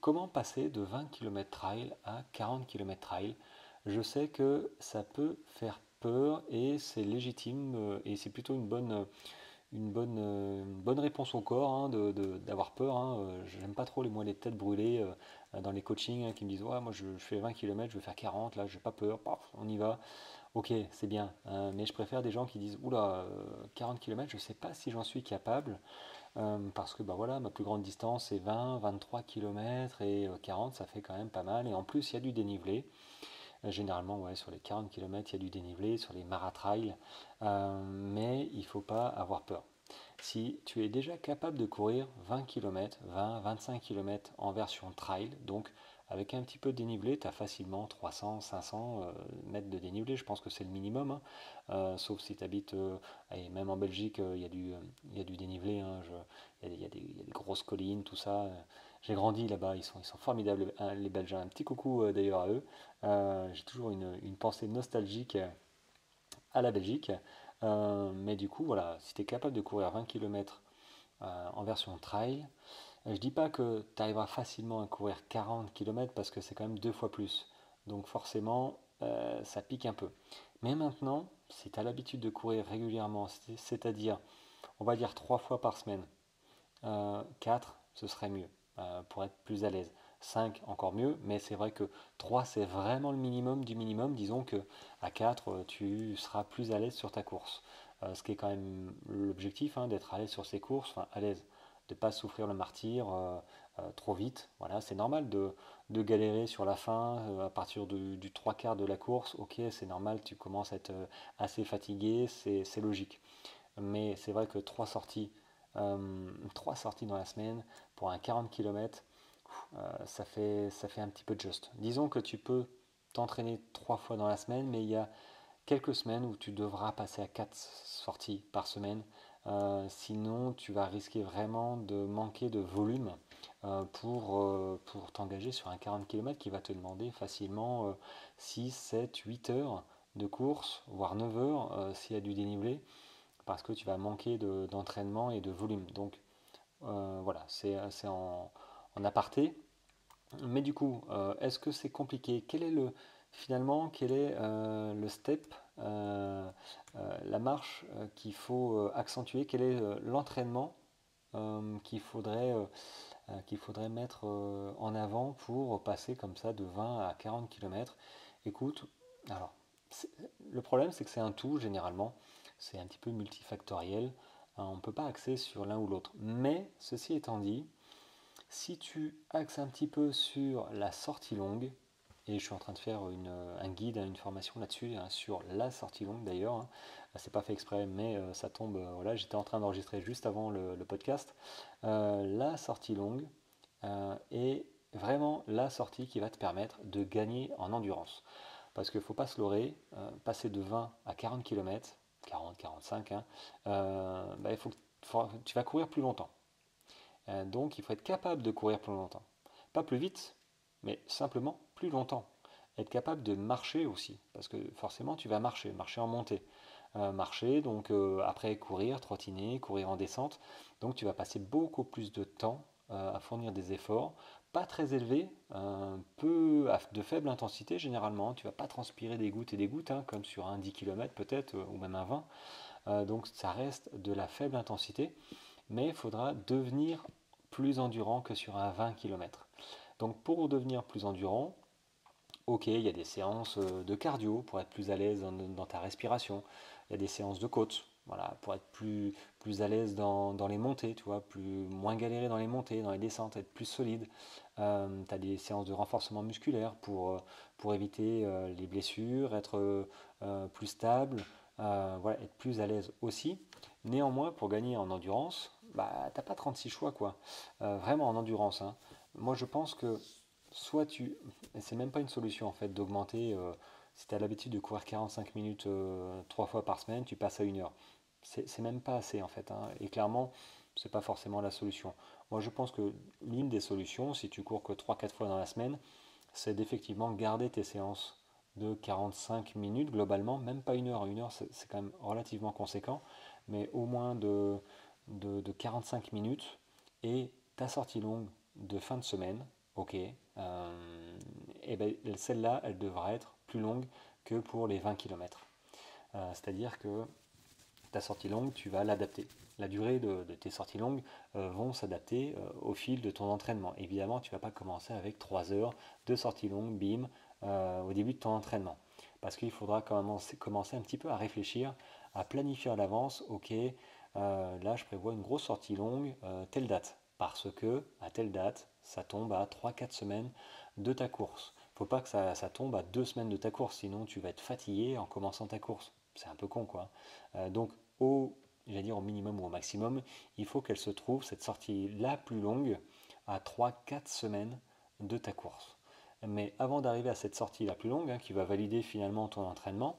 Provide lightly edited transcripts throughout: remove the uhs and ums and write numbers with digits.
Comment passer de 20 km trail à 40 km trail? Je sais que ça peut faire peur et c'est légitime et c'est plutôt une bonne réponse au corps hein, d'avoir peur. Hein. J'aime pas trop les têtes brûlées dans les coachings hein, qui me disent ouais, moi je fais 20 km, je vais faire 40, là j'ai pas peur, paf, on y va. Ok, c'est bien, mais je préfère des gens qui disent oula, 40 km, je sais pas si j'en suis capable. Parce que bah voilà, ma plus grande distance c'est 20, 23 km et 40 ça fait quand même pas mal. Et en plus il y a du dénivelé. Généralement ouais, sur les 40 km il y a du dénivelé, sur les maratrails. Mais il ne faut pas avoir peur. Si tu es déjà capable de courir 20 km, 20, 25 km en version trail, donc avec un petit peu de dénivelé, tu as facilement 300, 500 mètres de dénivelé, je pense que c'est le minimum, hein. Sauf si tu habites, et même en Belgique, il y a du dénivelé, hein, il y a des grosses collines, tout ça. J'ai grandi là-bas, ils sont formidables, les Belges. Un petit coucou d'ailleurs à eux. J'ai toujours une pensée nostalgique à la Belgique. Mais du coup, voilà, si tu es capable de courir 20 km en version trail, je dis pas que tu arriveras facilement à courir 40 km parce que c'est quand même deux fois plus. Donc forcément, ça pique un peu. Mais maintenant, si tu as l'habitude de courir régulièrement, c'est-à-dire, on va dire trois fois par semaine, 4, ce serait mieux pour être plus à l'aise. 5, encore mieux, mais c'est vrai que 3, c'est vraiment le minimum du minimum. Disons que à 4, tu seras plus à l'aise sur ta course. Ce qui est quand même l'objectif, hein, d'être à l'aise sur ses courses, enfin à l'aise, de ne pas souffrir le martyr trop vite. Voilà, c'est normal de galérer sur la fin, à partir du trois quarts de la course. Ok, c'est normal, tu commences à être assez fatigué, c'est logique. Mais c'est vrai que trois sorties dans la semaine pour un 40 km, ça fait un petit peu de juste. Disons que tu peux t'entraîner trois fois dans la semaine, mais il y a quelques semaines où tu devras passer à quatre sorties par semaine. Sinon, tu vas risquer vraiment de manquer de volume pour t'engager sur un 40 km qui va te demander facilement 6, 7, 8 heures de course, voire 9 heures s'il y a du dénivelé parce que tu vas manquer d'entraînement et de volume. Donc voilà, c'est en aparté. Mais du coup, est-ce que c'est compliqué? Quel est le step, la marche qu'il faut accentuer? Quel est l'entraînement qu'il faudrait mettre en avant pour passer comme ça de 20 à 40 km? Écoute, alors, c'est- le problème c'est que c'est un tout généralement, c'est un petit peu multifactoriel. On ne peut pas axer sur l'un ou l'autre. Mais ceci étant dit, si tu axes un petit peu sur la sortie longue, et je suis en train de faire un guide, une formation là-dessus, hein, sur la sortie longue d'ailleurs, hein. C'est pas fait exprès, mais ça tombe, voilà, j'étais en train d'enregistrer juste avant le podcast. La sortie longue est vraiment la sortie qui va te permettre de gagner en endurance. Parce qu'il ne faut pas se leurrer, passer de 20 à 40 km, 40, 45, hein, bah, tu vas courir plus longtemps. Donc il faut être capable de courir plus longtemps. Pas plus vite, mais simplement plus longtemps. Être capable de marcher aussi, parce que forcément tu vas marcher, marcher en montée. Marcher, donc après courir, trottiner, courir en descente. Donc tu vas passer beaucoup plus de temps à fournir des efforts, pas très élevés, de faible intensité généralement. Tu vas pas transpirer des gouttes et des gouttes, hein, comme sur un 10 km peut-être, ou même un 20. Donc ça reste de la faible intensité, mais il faudra devenir plus endurant que sur un 20 km. Donc pour devenir plus endurant, ok, il y a des séances de cardio pour être plus à l'aise dans ta respiration. Il y a des séances de côte, voilà, pour être plus à l'aise dans les montées, tu vois, moins galérer dans les montées, dans les descentes, être plus solide. Tu as des séances de renforcement musculaire pour éviter les blessures, être plus stable, voilà, être plus à l'aise aussi. Néanmoins, pour gagner en endurance, bah, t'as pas 36 choix, quoi. Vraiment en endurance, hein. Moi, je pense que soit tu, et c'est même pas une solution en fait d'augmenter. Si tu as l'habitude de courir 45 minutes trois fois par semaine, tu passes à une heure. C'est même pas assez en fait, hein. Et clairement, c'est pas forcément la solution. Moi, je pense que l'une des solutions, si tu cours que trois quatre fois dans la semaine, c'est d'effectivement garder tes séances de 45 minutes globalement, même pas une heure. Une heure, c'est quand même relativement conséquent, mais au moins de 45 minutes et ta sortie longue de fin de semaine, ok, et ben, celle-là, elle devra être plus longue que pour les 20 km. C'est-à-dire que ta sortie longue, tu vas l'adapter. La durée de tes sorties longues vont s'adapter au fil de ton entraînement. Évidemment, tu ne vas pas commencer avec 3 heures de sortie longue, bim, au début de ton entraînement. Parce qu'il faudra commencer un petit peu à réfléchir, à planifier à l'avance, ok, là je prévois une grosse sortie longue, telle date. Parce que à telle date, ça tombe à 3-4 semaines de ta course. Il ne faut pas que ça tombe à 2 semaines de ta course, sinon tu vas être fatigué en commençant ta course. C'est un peu con quoi. Donc au, j'allais dire au minimum ou au maximum, il faut qu'elle se trouve, cette sortie la plus longue, à 3-4 semaines de ta course. Mais avant d'arriver à cette sortie la plus longue, qui va valider finalement ton entraînement,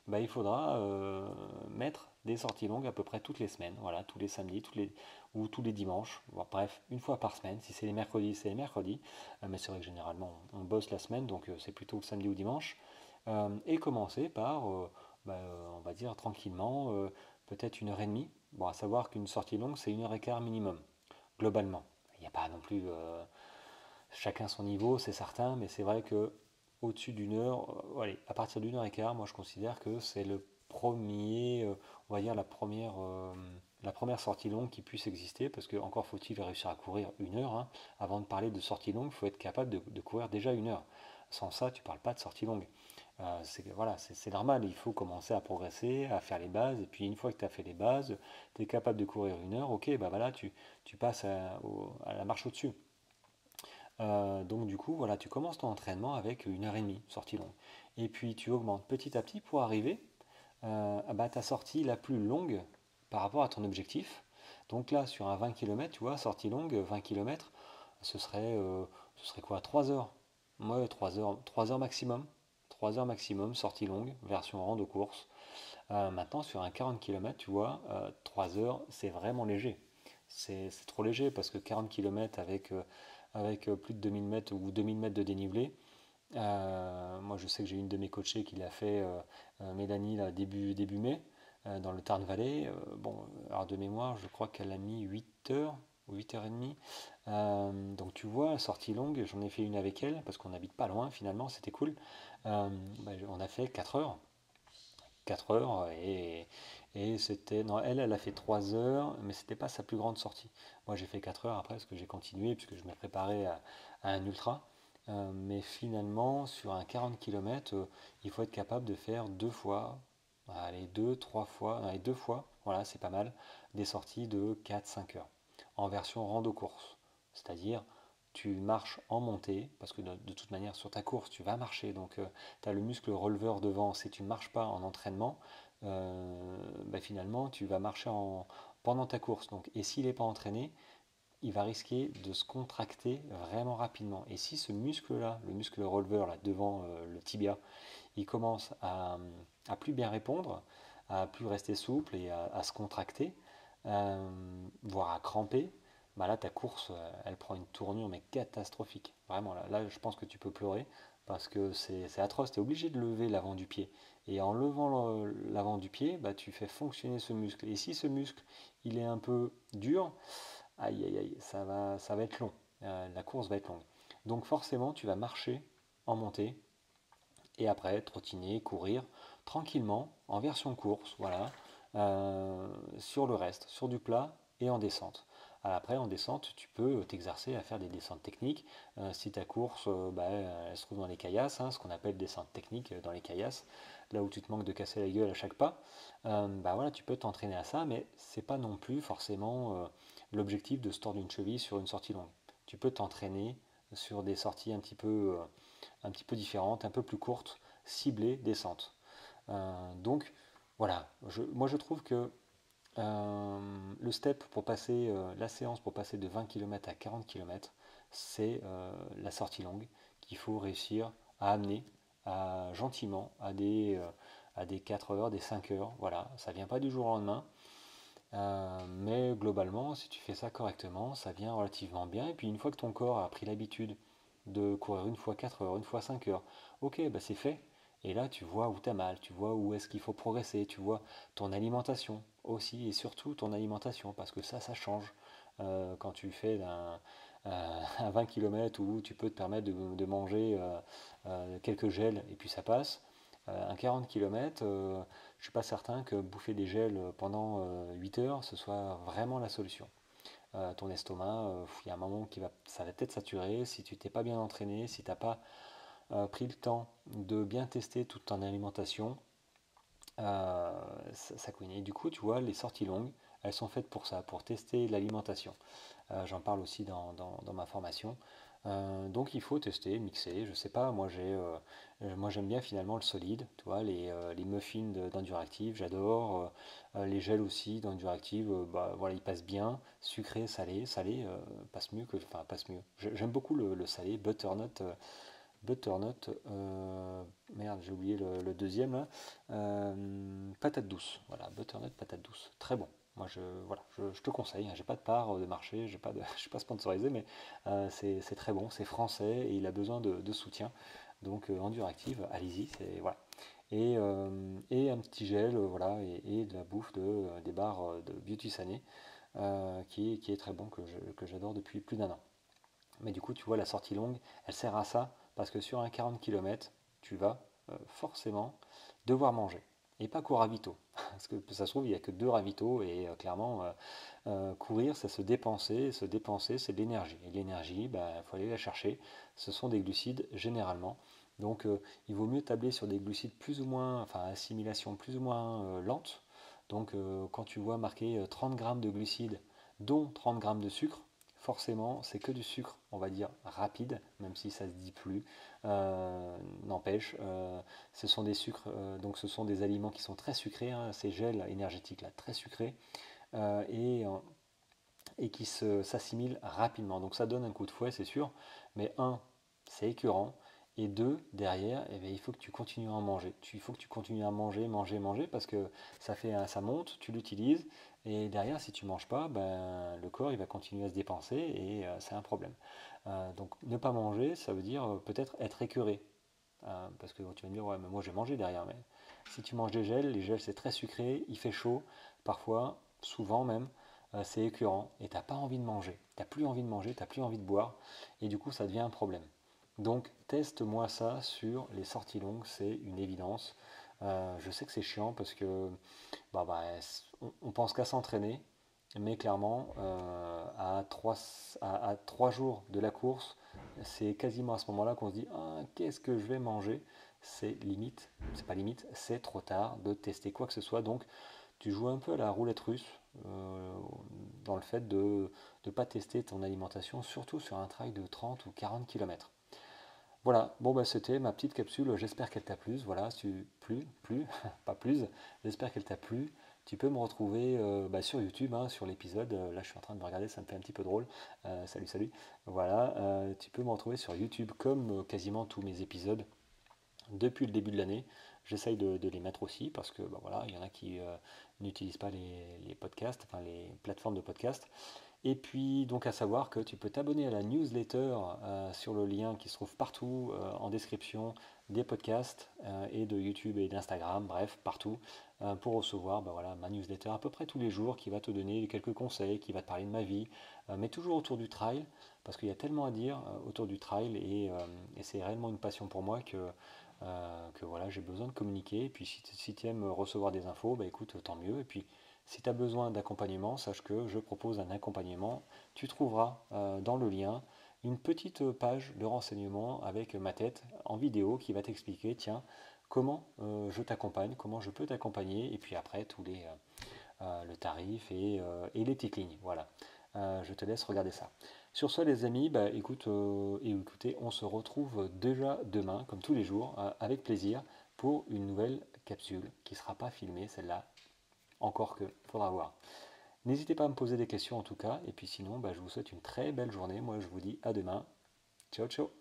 bah, il faudra mettre des sorties longues à peu près toutes les semaines, voilà, tous les samedis, ou tous les dimanches, bref, une fois par semaine. Si c'est les mercredis, c'est les mercredis, mais c'est vrai que généralement on bosse la semaine, donc c'est plutôt le samedi ou dimanche. Et commencer par, on va dire tranquillement, peut-être 1 heure et demie. Bon, à savoir qu'une sortie longue, c'est 1 heure et quart minimum, globalement. Il n'y a pas non plus chacun son niveau, c'est certain, mais c'est vrai que au-dessus d'une heure, allez, à partir d'1 heure et quart, moi je considère que c'est le premier, on va dire la première sortie longue qui puisse exister, parce que encore faut-il réussir à courir 1 heure, hein. Avant de parler de sortie longue, il faut être capable de courir déjà 1 heure. Sans ça, tu ne parles pas de sortie longue. Voilà, c'est normal, il faut commencer à progresser, à faire les bases, et puis une fois que tu as fait les bases, tu es capable de courir 1 heure, ok, bah voilà, tu passes à la marche au-dessus. Donc du coup, voilà, tu commences ton entraînement avec 1 heure et demie, sortie longue. Et puis tu augmentes petit à petit pour arriver à ta sortie la plus longue par rapport à ton objectif. Donc là, sur un 20 km, tu vois, sortie longue, 20 km, ce serait quoi? 3 heures. Ouais, 3 heures maximum. 3 heures maximum, sortie longue, version rando course. Maintenant, sur un 40 km, tu vois, 3 heures, c'est vraiment léger. C'est trop léger parce que 40 km avec plus de 2000 mètres ou 2000 mètres de dénivelé, moi je sais que j'ai une de mes coachées qui l'a fait, Mélanie, là, début mai, dans le Tarn Valley. Bon, alors de mémoire, je crois qu'elle a mis 8 heures ou 8 heures et demie. Donc tu vois, sortie longue, j'en ai fait une avec elle parce qu'on n'habite pas loin finalement, c'était cool. Euh, on a fait 4 heures. 4 heures et c'était. Non, elle a fait 3 heures, mais c'était pas sa plus grande sortie. Moi j'ai fait 4 heures après parce que j'ai continué, puisque je me préparais à un ultra. Mais finalement, sur un 40 km, il faut être capable de faire 2 fois, allez, 2, 3 fois, allez, 2 fois, voilà, c'est pas mal, des sorties de 4-5 heures en version rando course. C'est-à-dire, tu marches en montée, parce que de toute manière, sur ta course, tu vas marcher, donc tu as le muscle releveur devant. Si tu ne marches pas en entraînement, finalement, tu vas marcher pendant ta course. Donc, et s'il n'est pas entraîné, il va risquer de se contracter vraiment rapidement. Et si ce muscle-là, le muscle releveur là, devant le tibia, il commence à plus bien répondre, à plus rester souple et à se contracter, voire à cramper, bah là ta course elle prend une tournure mais catastrophique. Vraiment là je pense que tu peux pleurer parce que c'est atroce, tu es obligé de lever l'avant du pied. Et en levant l'avant du pied, bah, tu fais fonctionner ce muscle. Et si ce muscle il est un peu dur, aïe aïe aïe, ça va être long. La course va être longue. Donc forcément tu vas marcher en montée et après trottiner, courir tranquillement en version course, voilà, sur le reste, sur du plat et en descente. Après, en descente, tu peux t'exercer à faire des descentes techniques. Si ta course, elle se trouve dans les caillasses, ce qu'on appelle descente technique dans les caillasses, là où tu te manques de casser la gueule à chaque pas, voilà, tu peux t'entraîner à ça, mais c'est pas non plus forcément l'objectif de se tordre une cheville sur une sortie longue. Tu peux t'entraîner sur des sorties un petit peu différentes, un peu plus courtes, ciblées, décentes. Donc voilà, moi je trouve que le step pour passer, la séance pour passer de 20 km à 40 km, c'est la sortie longue qu'il faut réussir à amener gentiment à des 4 heures, des 5 heures. Voilà, ça vient pas du jour au lendemain. Mais globalement, si tu fais ça correctement, ça vient relativement bien. Et puis une fois que ton corps a pris l'habitude de courir une fois 4 heures, une fois 5 heures, ok, bah c'est fait. Et là, tu vois où tu as mal, tu vois où est-ce qu'il faut progresser, tu vois ton alimentation aussi, et surtout ton alimentation, parce que ça change quand tu fais à 20 km où tu peux te permettre de manger quelques gels et puis ça passe. Un 40 km, je ne suis pas certain que bouffer des gels pendant 8 heures, ce soit vraiment la solution. Ton estomac, il y a un moment ça va peut-être saturer. Si tu t'es pas bien entraîné, si tu n'as pas pris le temps de bien tester toute ton alimentation, ça couine. Et du coup, tu vois, les sorties longues, elles sont faites pour ça, pour tester l'alimentation. J'en parle aussi dans ma formation. Donc il faut tester, mixer. Je sais pas, moi j'aime bien finalement le solide, tu vois, les muffins d'Enduractive, j'adore. Les gels aussi d'Enduractive, bah, voilà, ils passent bien. Sucré, salé, salé passe mieux enfin passe mieux. J'aime beaucoup le salé, butternut, merde, j'ai oublié le deuxième là. Patate douce, voilà, butternut, patate douce, très bon. Moi, je te conseille, hein, j'ai pas de part de marché, je suis pas sponsorisé, mais c'est très bon, c'est français et il a besoin de soutien. Donc, Enduractive, allez-y, voilà. Et un petit gel, voilà, et de la bouffe des bars de Beauty Sané, qui est très bon, que j'adore depuis plus d'1 an. Mais du coup, tu vois, la sortie longue, elle sert à ça, parce que sur un 40 km, tu vas forcément devoir manger. Et pas qu'au ravito. Parce que ça se trouve, il n'y a que 2 ravitaux, et clairement, courir, c'est se dépenser, et se dépenser, c'est de l'énergie. Et l'énergie, il faut aller la chercher. Ce sont des glucides, généralement. Donc, il vaut mieux tabler sur des glucides plus ou moins, enfin, assimilation plus ou moins lente. Donc, quand tu vois marqué 30 grammes de glucides, dont 30 grammes de sucre, forcément, c'est que du sucre, on va dire, rapide, même si ça se dit plus. N'empêche, ce sont des sucres, donc ce sont des aliments qui sont très sucrés, hein, ces gels énergétiques là, très sucrés, euh, et, euh, et qui s'assimilent rapidement. Donc ça donne un coup de fouet, c'est sûr, mais un, c'est écœurant, et deux, derrière, eh bien, il faut que tu continues à en manger. Il faut que tu continues à manger, manger, manger, parce que ça monte, tu l'utilises, et derrière, si tu manges pas, ben, le corps il va continuer à se dépenser, et c'est un problème. Donc ne pas manger, ça veut dire peut-être être écœuré. Parce que tu vas me dire, ouais, mais moi j'ai mangé derrière. Mais si tu manges des gels, les gels c'est très sucré, il fait chaud, parfois, souvent même, c'est écœurant et t'as pas envie de manger. T'as plus envie de manger, t'as plus envie de boire, et du coup ça devient un problème. Donc teste-moi ça sur les sorties longues, c'est une évidence. Je sais que c'est chiant parce que on pense qu'à s'entraîner, mais clairement, à 3 jours de la course, c'est quasiment à ce moment-là qu'on se dit ah, qu'est-ce que je vais manger? C'est limite, c'est pas limite, c'est trop tard de tester quoi que ce soit. Donc, tu joues un peu à la roulette russe dans le fait de ne pas tester ton alimentation, surtout sur un trail de 30 ou 40 km. Voilà, bon bah c'était ma petite capsule, j'espère qu'elle t'a plu, voilà, pas plus, j'espère qu'elle t'a plu. Tu peux me retrouver sur YouTube, hein, sur l'épisode, là je suis en train de me regarder, ça me fait un petit peu drôle, salut salut, voilà, tu peux me retrouver sur YouTube comme quasiment tous mes épisodes depuis le début de l'année. J'essaye de les mettre aussi parce que voilà, il y en a qui n'utilisent pas les podcasts, enfin les plateformes de podcast. Et puis, donc, à savoir que tu peux t'abonner à la newsletter sur le lien qui se trouve partout en description des podcasts et de YouTube et d'Instagram, bref, partout, pour recevoir voilà, ma newsletter à peu près tous les jours qui va te donner quelques conseils, qui va te parler de ma vie, mais toujours autour du trail, parce qu'il y a tellement à dire autour du trail et c'est réellement une passion pour moi que voilà, j'ai besoin de communiquer. Et puis, si tu aimes recevoir des infos, bah, écoute, tant mieux. Et puis, si tu as besoin d'accompagnement, sache que je propose un accompagnement. Tu trouveras dans le lien une petite page de renseignement avec ma tête en vidéo qui va t'expliquer, tiens, comment je t'accompagne, comment je peux t'accompagner, et puis après le tarif et les petites lignes. Voilà. Je te laisse regarder ça. Sur ce, les amis, écoutez, on se retrouve déjà demain, comme tous les jours, avec plaisir, pour une nouvelle capsule qui ne sera pas filmée, celle-là, encore que, faudra voir. N'hésitez pas à me poser des questions en tout cas, et puis sinon, je vous souhaite une très belle journée. Moi, je vous dis à demain. Ciao, ciao!